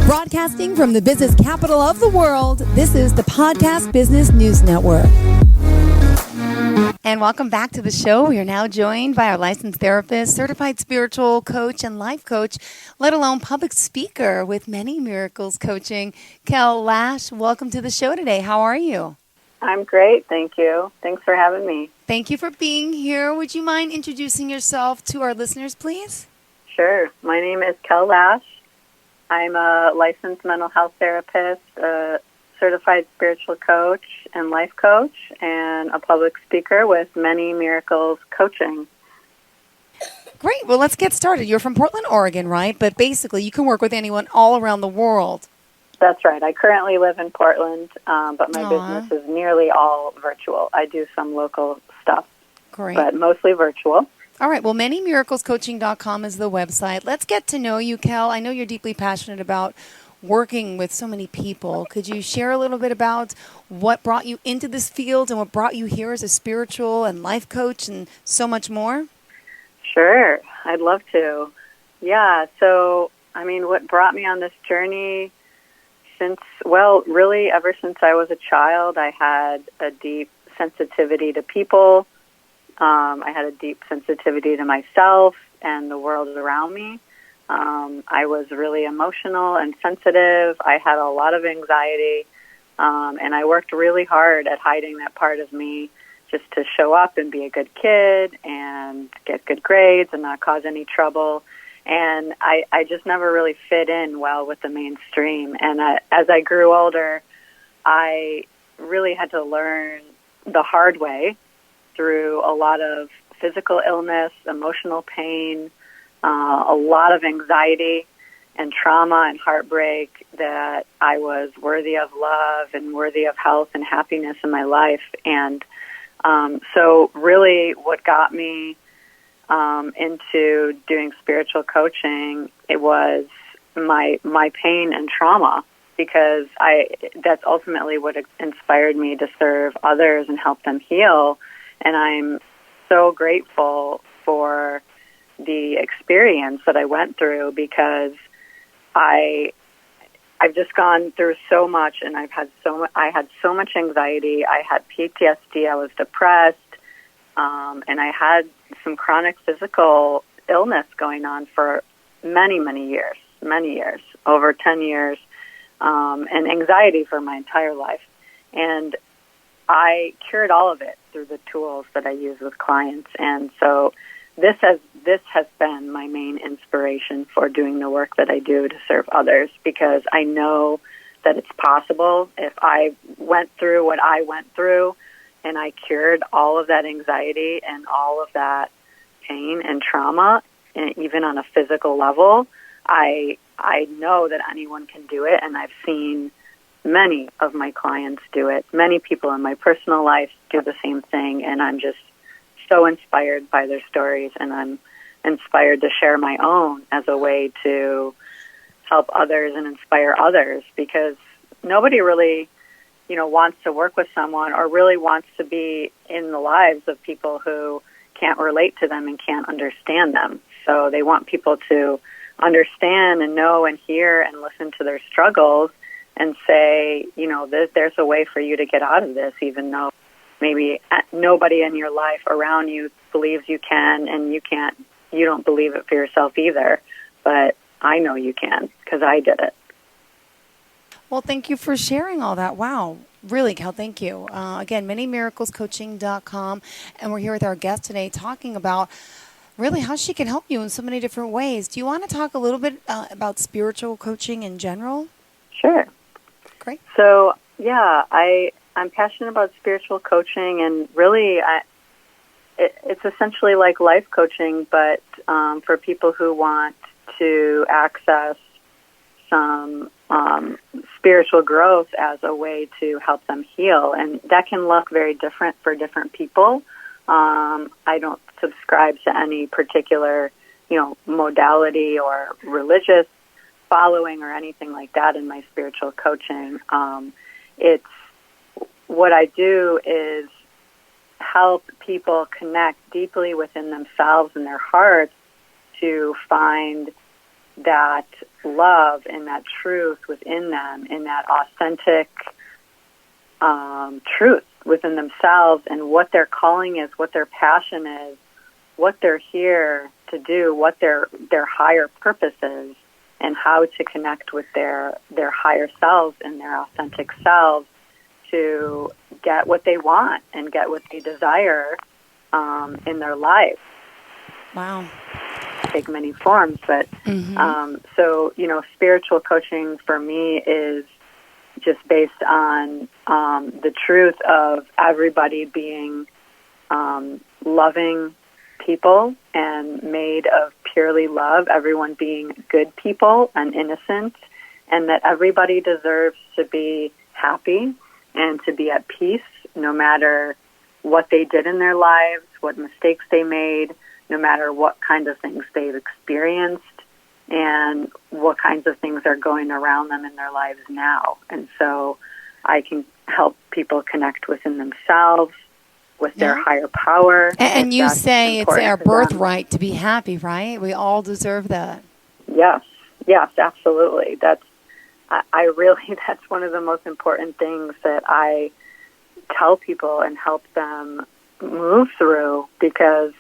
Broadcasting from the business capital of the world, this is the Podcast Business News Network. And welcome back to the show. We are now joined by our licensed therapist, certified spiritual coach, and life coach, let alone public speaker with many miracles coaching, Kel Lash. Welcome to the show today. How are you? I'm great, thank you. Thanks for having me. Thank you for being here. Would you mind introducing yourself to our listeners, please? Sure. My name is Kel Lash. I'm a licensed mental health therapist, a certified spiritual coach and life coach, and a public speaker with many miracles coaching. Great. Well, let's get started. You're from Portland, Oregon, right? But basically, you can work with anyone all around the world. That's right. I currently live in Portland, but my business is nearly all virtual. I do some local stuff, Great. But mostly virtual. All right. Well, ManyMiraclesCoaching.com is the website. Let's get to know you, Kel. I know you're deeply passionate about working with so many people. Could you share a little bit about what brought you into this field and what brought you here as a spiritual and life coach and so much more? Sure. I'd love to. Yeah. So, what brought me on this journey really ever since I was a child, I had a deep sensitivity to people. I had a deep sensitivity to myself and the world around me. I was really emotional and sensitive. I had a lot of anxiety, and I worked really hard at hiding that part of me just to show up and be a good kid and get good grades and not cause any trouble. And I just never really fit in well with the mainstream. And as I grew older, I really had to learn the hard way through a lot of physical illness, emotional pain, a lot of anxiety and trauma and heartbreak, that I was worthy of love and worthy of health and happiness in my life. And so really what got me into doing spiritual coaching, it was my pain and trauma, because that's ultimately what inspired me to serve others and help them heal. And I'm so grateful for the experience that I went through, because I've just gone through so much, and I had so much anxiety. I had PTSD. I was depressed, and I had some chronic physical illness going on for many years, over 10 years, and anxiety for my entire life. And I cured all of it through the tools that I use with clients. And so this has been my main inspiration for doing the work that I do to serve others, because I know that it's possible. If I went through what I went through and I cured all of that anxiety and all of that pain and trauma, and even on a physical level, I know that anyone can do it, and I've seen many of my clients do it. Many people in my personal life do the same thing, and I'm just so inspired by their stories, and I'm inspired to share my own as a way to help others and inspire others, because nobody really, wants to work with someone or really wants to be in the lives of people who can't relate to them and can't understand them. So they want people to understand and know and hear and listen to their struggles and say, there's a way for you to get out of this, even though maybe nobody in your life around you believes you can, and you don't believe it for yourself either. But I know you can, because I did it. Well, thank you for sharing all that. Wow. Really, Kel, thank you. Again, ManyMiraclesCoaching.com, and we're here with our guest today talking about really how she can help you in so many different ways. Do you want to talk a little bit about spiritual coaching in general? Sure. Great. So, yeah, I'm passionate about spiritual coaching, and really it's essentially like life coaching, but for people who want to access some spiritual growth as a way to help them heal. And that can look very different for different people. I don't subscribe to any particular, modality or religious following or anything like that in my spiritual coaching. It's what I do is help people connect deeply within themselves and their hearts to find that love and that truth within them, and that authentic truth within themselves, and what their calling is, what their passion is, what they're here to do, what their higher purpose is, and how to connect with their higher selves and their authentic selves to get what they want and get what they desire in their life. Wow. Take many forms, but so, spiritual coaching for me is just based on the truth of everybody being loving people and made of purely love, everyone being good people and innocent, and that everybody deserves to be happy and to be at peace no matter what they did in their lives, what mistakes they made, no matter what kind of things they've experienced, and what kinds of things are going around them in their lives now. And so I can help people connect within themselves, with their higher power. And you say it's our birthright to be happy, right? We all deserve that. Yes, absolutely. I really, that's one of the most important things that I tell people and help them move through, because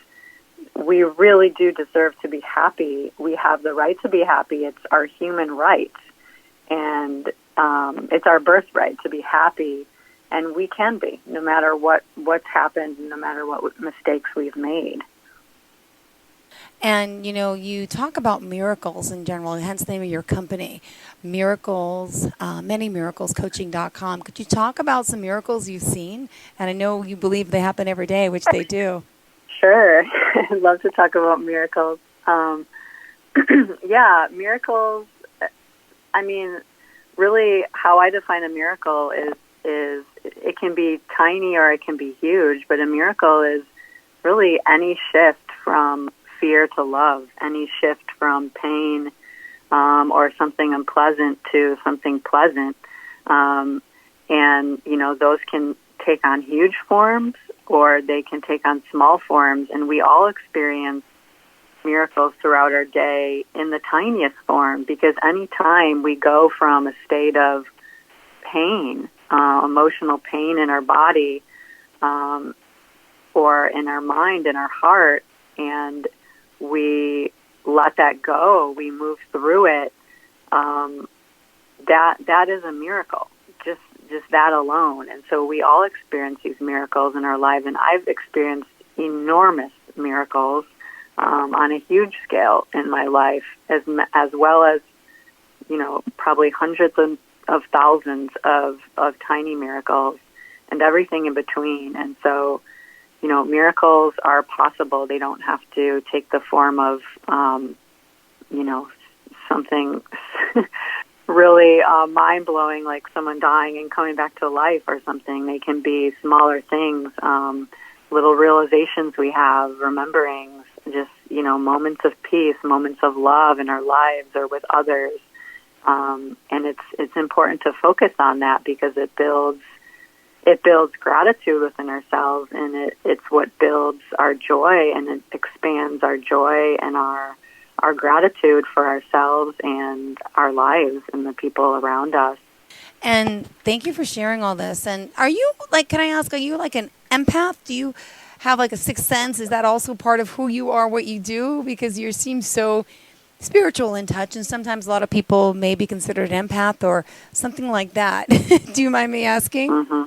we really do deserve to be happy. We have the right to be happy. It's our human right. And it's our birthright to be happy. And we can be, no matter what's happened, no matter what mistakes we've made. And, you talk about miracles in general, hence the name of your company, Miracles, Many Miracles, Coaching.com. Could you talk about some miracles you've seen? And I know you believe they happen every day, which they do. Sure. I'd love to talk about miracles. Miracles, I mean, really how I define a miracle is it can be tiny or it can be huge, but a miracle is really any shift from fear to love, any shift from pain or something unpleasant to something pleasant. And, those can take on huge forms or they can take on small forms. And we all experience miracles throughout our day in the tiniest form, because any time we go from a state of pain, emotional pain in our body or in our mind, in our heart, and we let that go, we move through it, that is a miracle, just that alone. And so we all experience these miracles in our lives, and I've experienced enormous miracles on a huge scale in my life, as well as, probably hundreds of thousands of tiny miracles and everything in between. And so, miracles are possible. They don't have to take the form of, something really mind-blowing, like someone dying and coming back to life or something. They can be smaller things, little realizations we have, rememberings, just, moments of peace, moments of love in our lives or with others. And it's important to focus on that, because it builds gratitude within ourselves, and it's what builds our joy, and it expands our joy and our gratitude for ourselves and our lives and the people around us. And thank you for sharing all this. And are you, can I ask, are you like an empath? Do you have like a sixth sense? Is that also part of who you are, what you do? Because you seem so spiritual in touch, and sometimes a lot of people may be considered an empath or something like that. Do you mind me asking? Mm-hmm.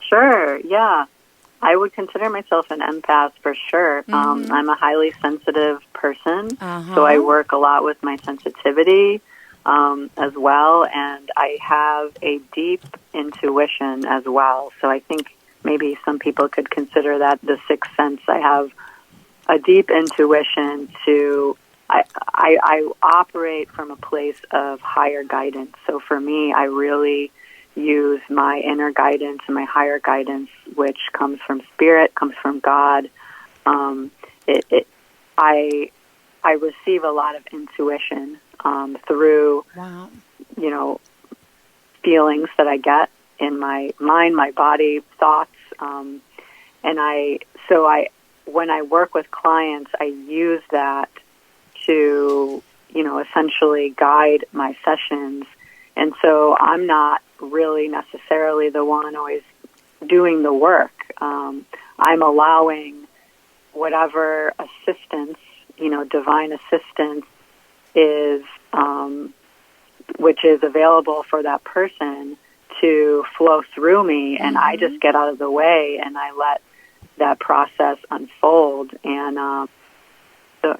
Sure, yeah. I would consider myself an empath for sure. Mm-hmm. I'm a highly sensitive person, so I work a lot with my sensitivity as well, and I have a deep intuition as well. So I think maybe some people could consider that the sixth sense. I have a deep intuition I operate from a place of higher guidance. So for me, I really use my inner guidance and my higher guidance, which comes from Spirit, comes from God. I receive a lot of intuition through, feelings that I get in my mind, my body, thoughts, when I work with clients, I use that to, essentially guide my sessions. And so I'm not really necessarily the one always doing the work. I'm allowing whatever assistance, divine assistance is, which is available for that person to flow through me, and I just get out of the way and I let that process unfold. And so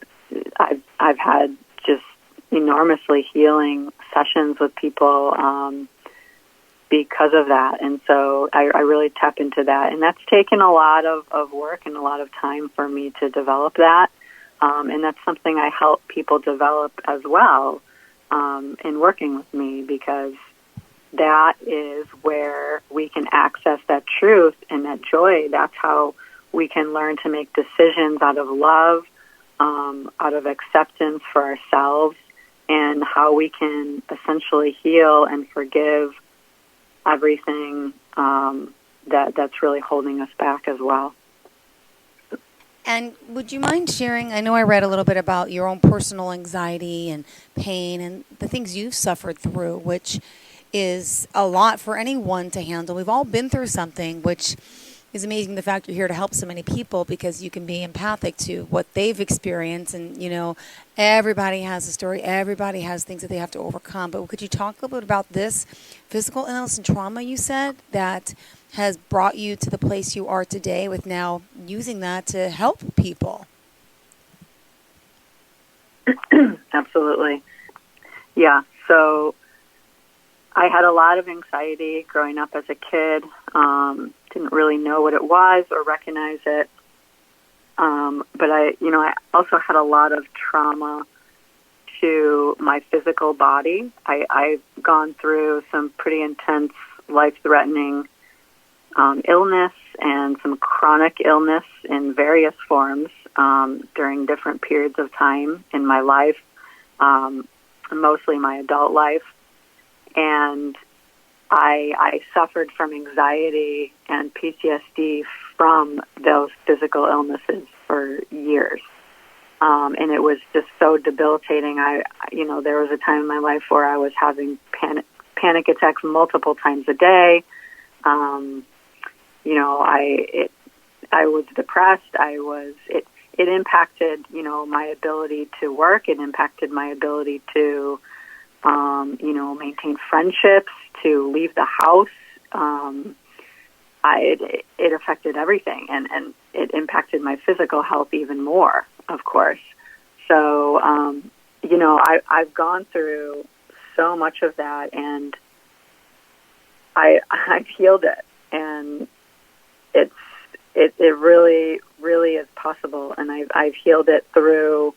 I've had just enormously healing sessions with people because of that. And so I really tap into that. And that's taken a lot of work and a lot of time for me to develop that. And that's something I help people develop as well in working with me, because that is where we can access that truth and that joy. That's how we can learn to make decisions out of love, out of acceptance for ourselves, and how we can essentially heal and forgive everything that's really holding us back as well. And would you mind sharing, I know I read a little bit about your own personal anxiety and pain and the things you've suffered through, which is a lot for anyone to handle. We've all been through something, which is amazing, the fact you're here to help so many people, because you can be empathic to what they've experienced. And, everybody has a story. Everybody has things that they have to overcome. But could you talk a little bit about this physical illness and trauma you said that has brought you to the place you are today, with now using that to help people? Absolutely. Yeah. So I had a lot of anxiety growing up as a kid. Didn't really know what it was or recognize it. But I also had a lot of trauma to my physical body. I've gone through some pretty intense, life-threatening illness and some chronic illness in various forms during different periods of time in my life, mostly my adult life. And I suffered from anxiety and PTSD from those physical illnesses for years. And it was just so debilitating. There was a time in my life where I was having panic attacks multiple times a day. I was depressed. It impacted, my ability to work. It impacted my ability to, maintain friendships, to leave the house. It affected everything, and it impacted my physical health even more, of course. So, I've gone through so much of that, and I've healed it, and it really, really is possible. And I've healed it through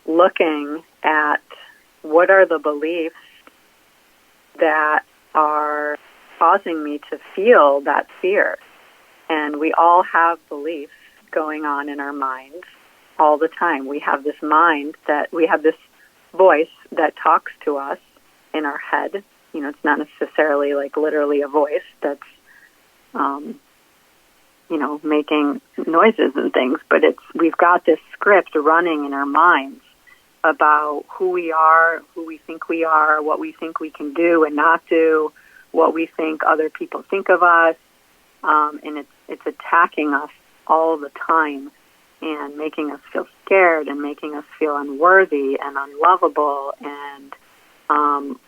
looking at what are the beliefs that are causing me to feel that fear. And we all have beliefs going on in our minds all the time. We have this mind we have this voice that talks to us in our head. It's not necessarily like literally a voice that's, making noises and things, but we've got this script running in our minds about who we are, who we think we are, what we think we can do and not do, what we think other people think of us, and it's attacking us all the time and making us feel scared and making us feel unworthy and unlovable and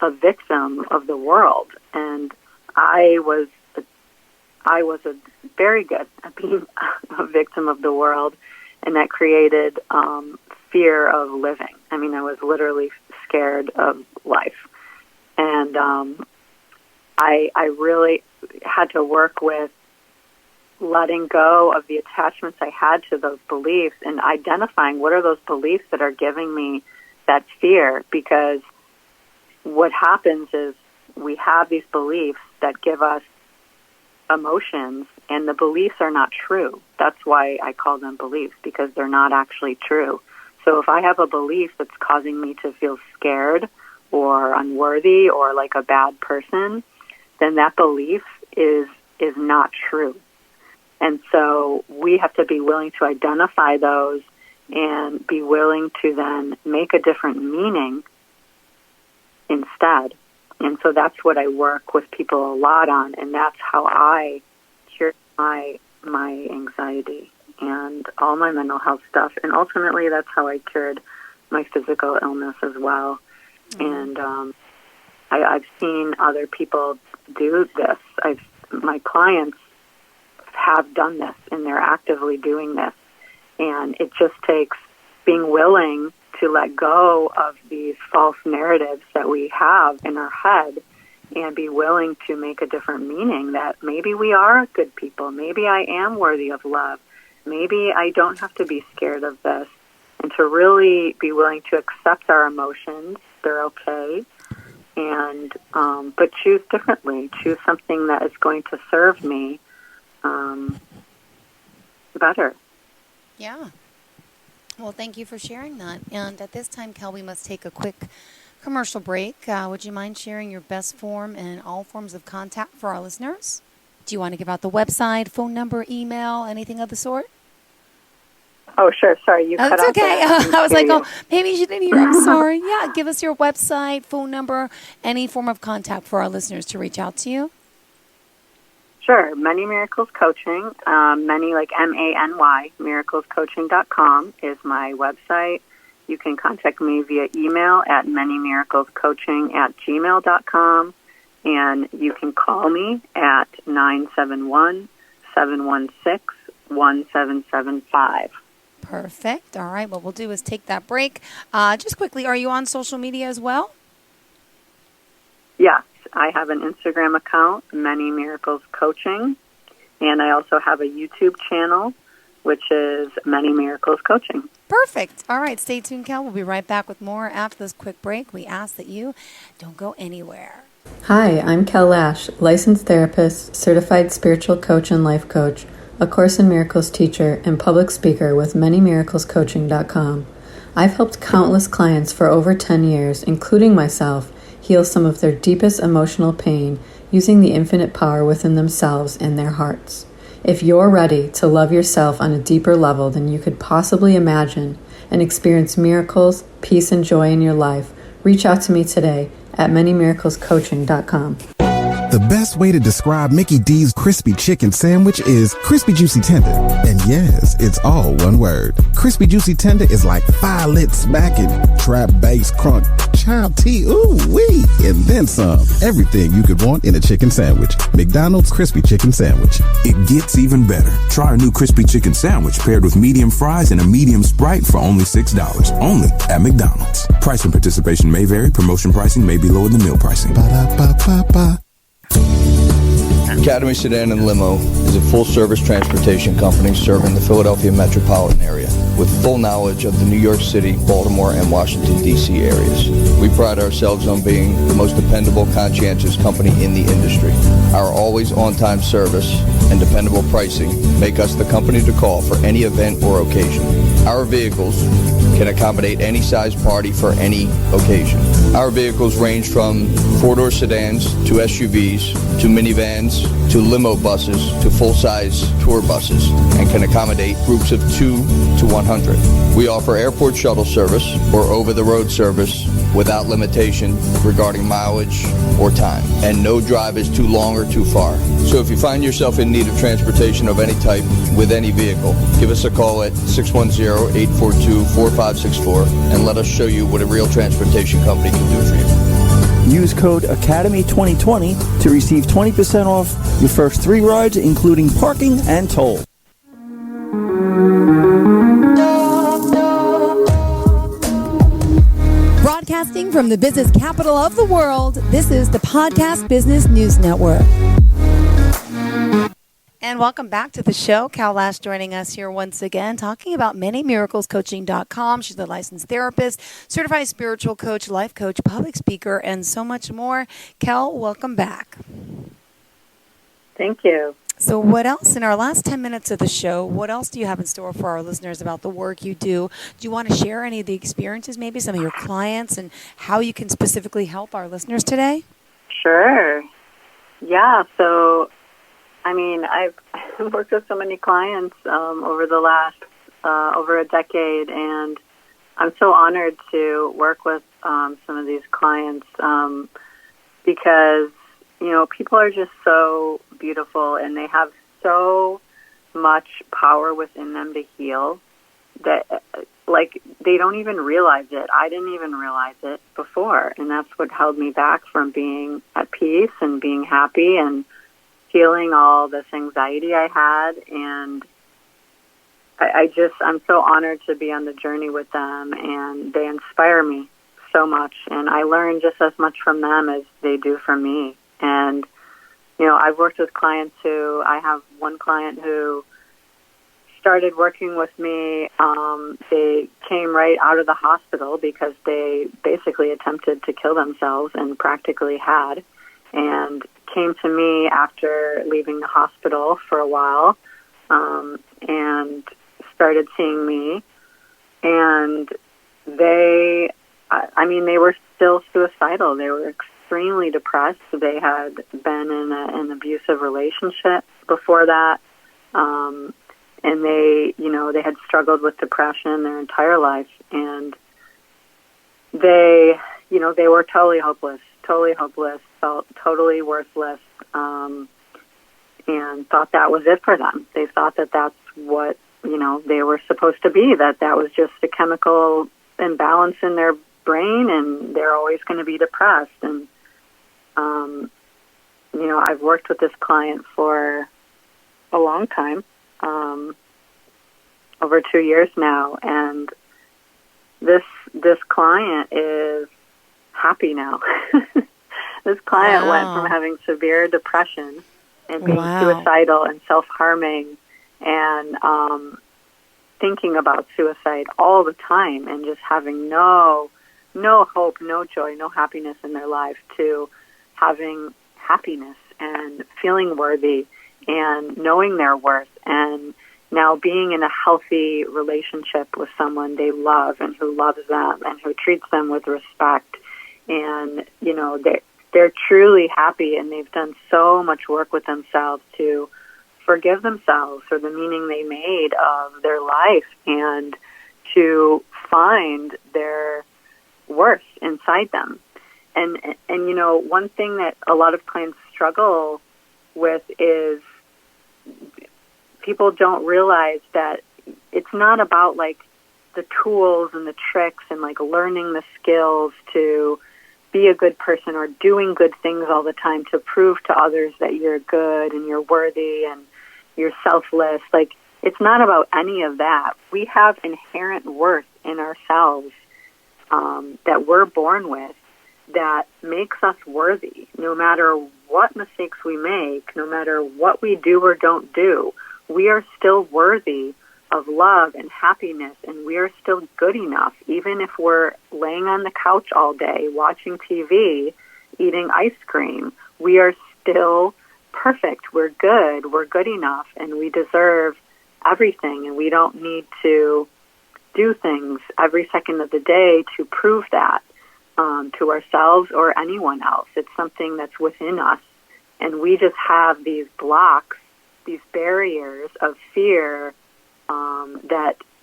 a victim of the world. And I was very good at being a victim of the world, and that created fear of living. I mean, I was literally scared of life. And I really had to work with letting go of the attachments I had to those beliefs and identifying what are those beliefs that are giving me that fear. Because what happens is we have these beliefs that give us emotions, and the beliefs are not true. That's why I call them beliefs, because they're not actually true. So if I have a belief that's causing me to feel scared or unworthy or like a bad person, then that belief is not true. And so we have to be willing to identify those and be willing to then make a different meaning instead. And so that's what I work with people a lot on, and that's how I cure my anxiety and all my mental health stuff. And ultimately, that's how I cured my physical illness as well. Mm-hmm. And I've seen other people do this. My clients have done this, and they're actively doing this. And it just takes being willing to let go of these false narratives that we have in our head and be willing to make a different meaning that maybe we are good people. Maybe I am worthy of love. Maybe I don't have to be scared of this. And to really be willing to accept our emotions. They're okay. And but choose differently. Choose something that is going to serve me better. Yeah. Well, thank you for sharing that. And at this time, Kel, we must take a quick commercial break. Would you mind sharing your best form and all forms of contact for our listeners? Do you want to give out the website, phone number, email, anything of the sort? Oh, sure. Sorry, you cut out. That's okay. I was like, oh, maybe you didn't hear. I'm sorry. Yeah, give us your website, phone number, any form of contact for our listeners to reach out to you. Sure. Many Miracles Coaching, many like MANY, miraclescoaching.com is my website. You can contact me via email at manymiraclescoaching@gmail.com, and you can call me at 971-716-1775. Perfect. All right. What we'll do is take that break. Just quickly, are you on social media as well? Yes. I have an Instagram account, Many Miracles Coaching, and I also have a YouTube channel, which is Many Miracles Coaching. Perfect. All right, stay tuned, Kel. We'll be right back with more after this quick break. We ask that you don't go anywhere. Hi, I'm Kel Lash, licensed therapist, certified spiritual coach and life coach, a Course in Miracles teacher, and public speaker with ManyMiraclesCoaching.com. I've helped countless clients for over 10 years, including myself, heal some of their deepest emotional pain using the infinite power within themselves and their hearts. If you're ready to love yourself on a deeper level than you could possibly imagine and experience miracles, peace, and joy in your life, reach out to me today at ManyMiraclesCoaching.com. The best way to describe Mickey D's crispy chicken sandwich is crispy, juicy, tender. And yes, it's all one word. Crispy, juicy, tender is like five-lit smacking, trap bass crunk, child tea, ooh-wee, and then some. Everything you could want in a chicken sandwich. McDonald's Crispy Chicken Sandwich. It gets even better. Try our new crispy chicken sandwich paired with medium fries and a medium Sprite for only $6. Only at McDonald's. Price and participation may vary. Promotion pricing may be lower than meal pricing. Ba-da-ba-ba-ba. Academy Sedan and Limo is a full-service transportation company serving the Philadelphia metropolitan area with full knowledge of the New York City, Baltimore, and Washington, D.C. areas. We pride ourselves on being the most dependable, conscientious company in the industry. Our always on-time service and dependable pricing make us the company to call for any event or occasion. Our vehicles can accommodate any size party for any occasion. Our vehicles range from four-door sedans to SUVs to minivans to limo buses to full-size tour buses and can accommodate groups of 2 to 100. We offer airport shuttle service or over-the-road service without limitation regarding mileage or time, and no drive is too long or too far. So if you find yourself in need of transportation of any type with any vehicle, give us a call at 610-842-4564 and let us show you what a real transportation company can do for you. Use code ACADEMY2020 to receive 20% off your first 3 rides, including parking and toll. Broadcasting from the business capital of the world, this is the Podcast Business News Network. And welcome back to the show. Kel Lash joining us here once again, talking about ManyMiraclesCoaching.com. She's a licensed therapist, certified spiritual coach, life coach, public speaker, and so much more. Kel, welcome back. Thank you. So what else, in our last 10 minutes of the show, what else do you have in store for our listeners about the work you do? Do you want to share any of the experiences, maybe some of your clients, and how you can specifically help our listeners today? Sure. Yeah, so I mean, I've worked with so many clients over the last over a decade, and I'm so honored to work with some of these clients because, you know, people are just so beautiful and they have so much power within them to heal that, like, they don't even realize it. I didn't even realize it before, and that's what held me back from being at peace and being happy and healing all this anxiety I had. And I'm so honored to be on the journey with them, and they inspire me so much, and I learn just as much from them as they do from me. And, you know, I've worked with clients I have one client who started working with me. They came right out of the hospital because they basically attempted to kill themselves and practically had, and came to me after leaving the hospital for a while, and started seeing me. And they were still suicidal. They were extremely depressed. They had been in an abusive relationship before that. And they had struggled with depression their entire life. And they were totally hopeless, felt totally worthless, and thought that was it for them. They thought that that's what, they were supposed to be, that was just a chemical imbalance in their brain, and they're always going to be depressed. And, I've worked with this client for a long time, over 2 years now, and this client is happy now. This client went from having severe depression and being suicidal and self-harming and thinking about suicide all the time and just having no hope, no joy, no happiness in their life, to having happiness and feeling worthy and knowing their worth, and now being in a healthy relationship with someone they love and who loves them and who treats them with respect. And, they're truly happy, and they've done so much work with themselves to forgive themselves for the meaning they made of their life and to find their worth inside them. And one thing that a lot of clients struggle with is people don't realize that it's not about, like, the tools and the tricks and, like, learning the skills to be a good person or doing good things all the time to prove to others that you're good and you're worthy and you're selfless. Like, it's not about any of that. We have inherent worth in ourselves that we're born with that makes us worthy. No matter what mistakes we make, no matter what we do or don't do, we are still worthy of love and happiness, and we are still good enough, even if we're laying on the couch all day, watching TV, eating ice cream. We are still perfect. We're good enough, and we deserve everything, and we don't need to do things every second of the day to prove that to ourselves or anyone else. It's something that's within us, and we just have these blocks, these barriers of fear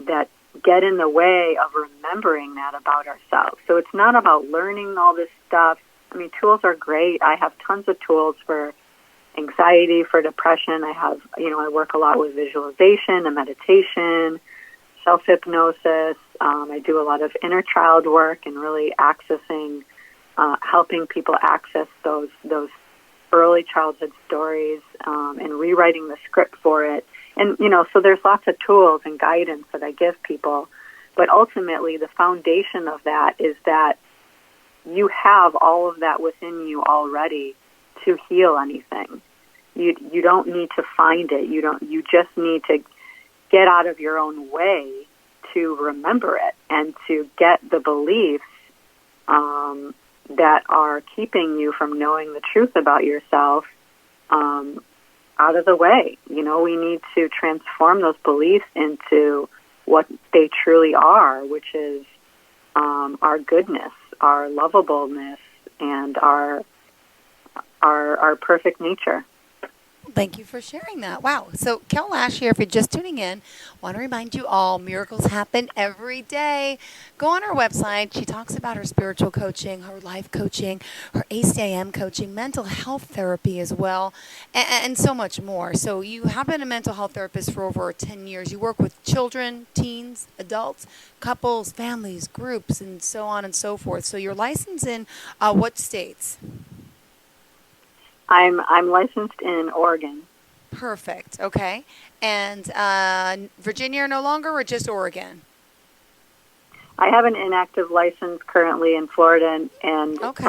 that get in the way of remembering that about ourselves. So it's not about learning all this stuff. I mean, tools are great. I have tons of tools for anxiety, for depression. I work a lot with visualization and meditation, self-hypnosis. I do a lot of inner child work and really accessing, helping people access those early childhood stories and rewriting the script for it. And, so there's lots of tools and guidance that I give people. But ultimately, the foundation of that is that you have all of that within you already to heal anything. You don't need to find it. You just need to get out of your own way to remember it and to get the beliefs that are keeping you from knowing the truth about yourself out of the way. We need to transform those beliefs into what they truly are, which is our goodness, our lovableness, and our perfect nature. Thank you for sharing that. Wow. So, Kel Lash here, if you're just tuning in, want to remind you all miracles happen every day. Go on her website. She talks about her spiritual coaching, her life coaching, her ACIM coaching, mental health therapy as well, and so much more. So, you have been a mental health therapist for over 10 years. You work with children, teens, adults, couples, families, groups, and so on and so forth. So, you're licensed in what states? I'm licensed in Oregon. Perfect. Okay. And Virginia no longer, or just Oregon? I have an inactive license currently in Florida and Okay.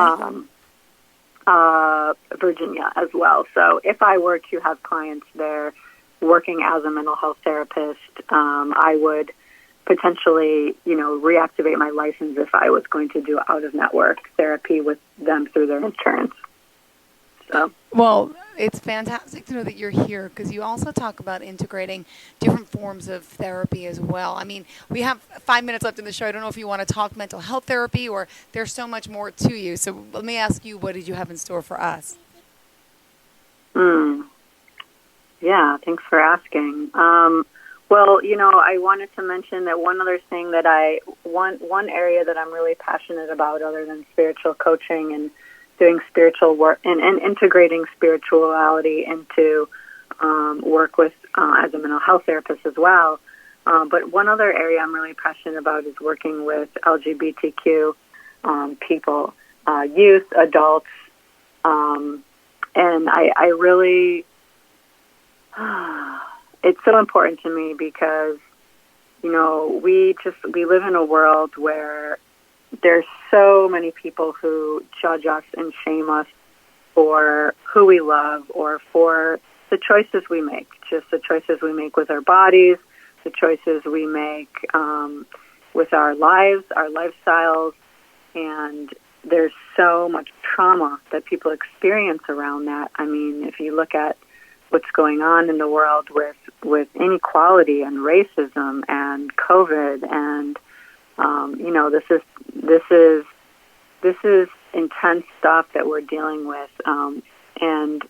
Virginia as well. So if I were to have clients there working as a mental health therapist, I would potentially, reactivate my license if I was going to do out-of-network therapy with them through their insurance. So. Well, it's fantastic to know that you're here because you also talk about integrating different forms of therapy as well. I mean, we have 5 minutes left in the show. I don't know if you want to talk mental health therapy or there's so much more to you. So let me ask you, what did you have in store for us? Yeah, thanks for asking. Well, I wanted to mention that one other thing that one area that I'm really passionate about other than spiritual coaching and doing spiritual work and integrating spirituality into work with as a mental health therapist as well. But one other area I'm really passionate about is working with LGBTQ people, youth, adults, and I really, it's so important to me because, we live in a world where there's so many people who judge us and shame us for who we love or for the choices we make, just the choices we make with our bodies, the choices we make with our lives, our lifestyles, and there's so much trauma that people experience around that. I mean, if you look at what's going on in the world with inequality and racism and COVID and this is intense stuff that we're dealing with, and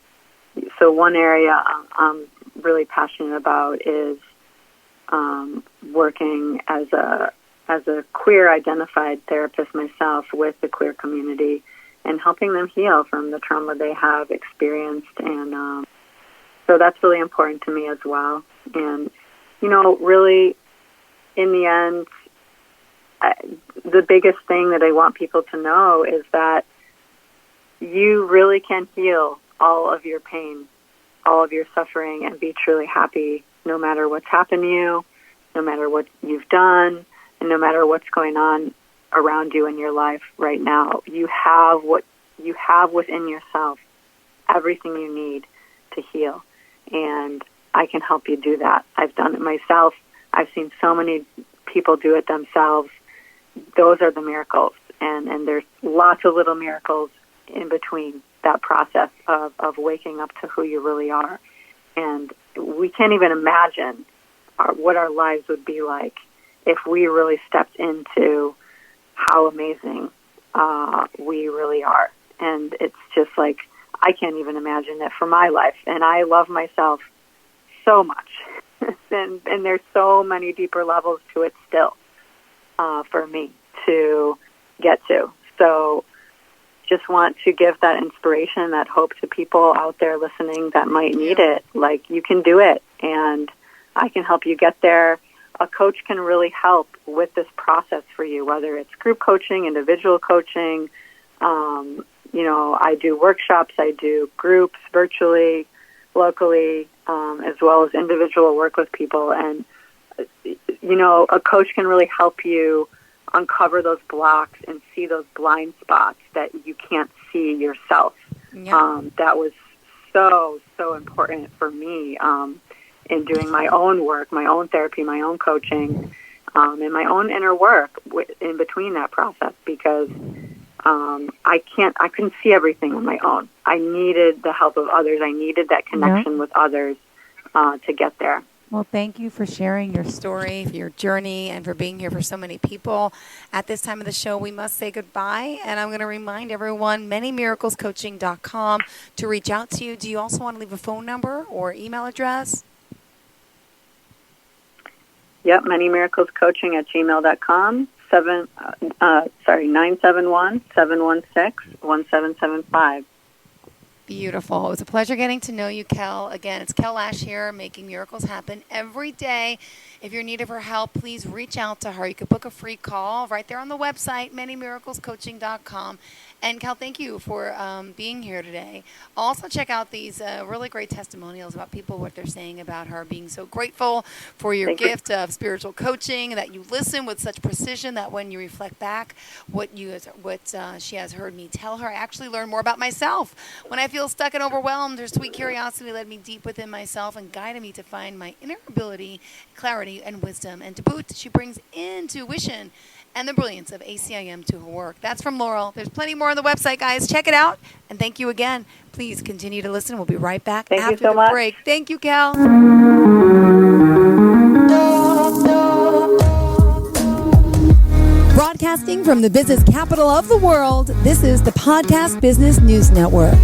so one area I'm really passionate about is working as a queer identified therapist myself with the queer community and helping them heal from the trauma they have experienced, and so that's really important to me as well. And really, in the end, the biggest thing that I want people to know is that you really can heal all of your pain, all of your suffering, and be truly happy no matter what's happened to you, no matter what you've done, and no matter what's going on around you in your life right now. You have within yourself everything you need to heal, and I can help you do that. I've done it myself. I've seen so many people do it themselves. Those are the miracles, and there's lots of little miracles in between that process of waking up to who you really are. And we can't even imagine what our lives would be like if we really stepped into how amazing we really are. And it's just like, I can't even imagine it for my life. And I love myself so much. and there's so many deeper levels to it still for me to get to. So just want to give that inspiration, that hope to people out there listening that might need it. Like, you can do it, and I can help you get there. A coach can really help with this process for you, whether it's group coaching, individual coaching. I do workshops, I do groups virtually, locally, as well as individual work with people. And, a coach can really help you uncover those blocks and see those blind spots that you can't see yourself. Yeah. That was so important for me in doing my own work, my own therapy, my own coaching, and my own inner work in between that process, because I couldn't see everything on my own. I needed the help of others. I needed that connection with others to get there. Well, thank you for sharing your story, your journey, and for being here for so many people. At this time of the show, we must say goodbye, and I'm going to remind everyone, manymiraclescoaching.com to reach out to you. Do you also want to leave a phone number or email address? Yep, manymiraclescoaching@gmail.com. 971-716-1775. Beautiful. It was a pleasure getting to know you, Kel. Again, it's Kel Lash here, making miracles happen every day. If you're in need of her help, please reach out to her. You can book a free call right there on the website, manymiraclescoaching.com. And Kel, thank you for being here today. Also, check out these really great testimonials about people, what they're saying about her, being so grateful for your gift of spiritual coaching, that you listen with such precision that when you reflect back what she has heard me tell her, I actually learn more about myself. When I feel stuck and overwhelmed, her sweet curiosity led me deep within myself and guided me to find my inner ability, clarity, and wisdom. And to boot, she brings intuition and the brilliance of ACIM to her work. That's from Laurel. There's plenty more on the website, guys. Check it out. And thank you again. Please continue to listen. We'll be right back after the break. Thank you, Kel. Broadcasting from the business capital of the world, this is the Podcast Business News Network.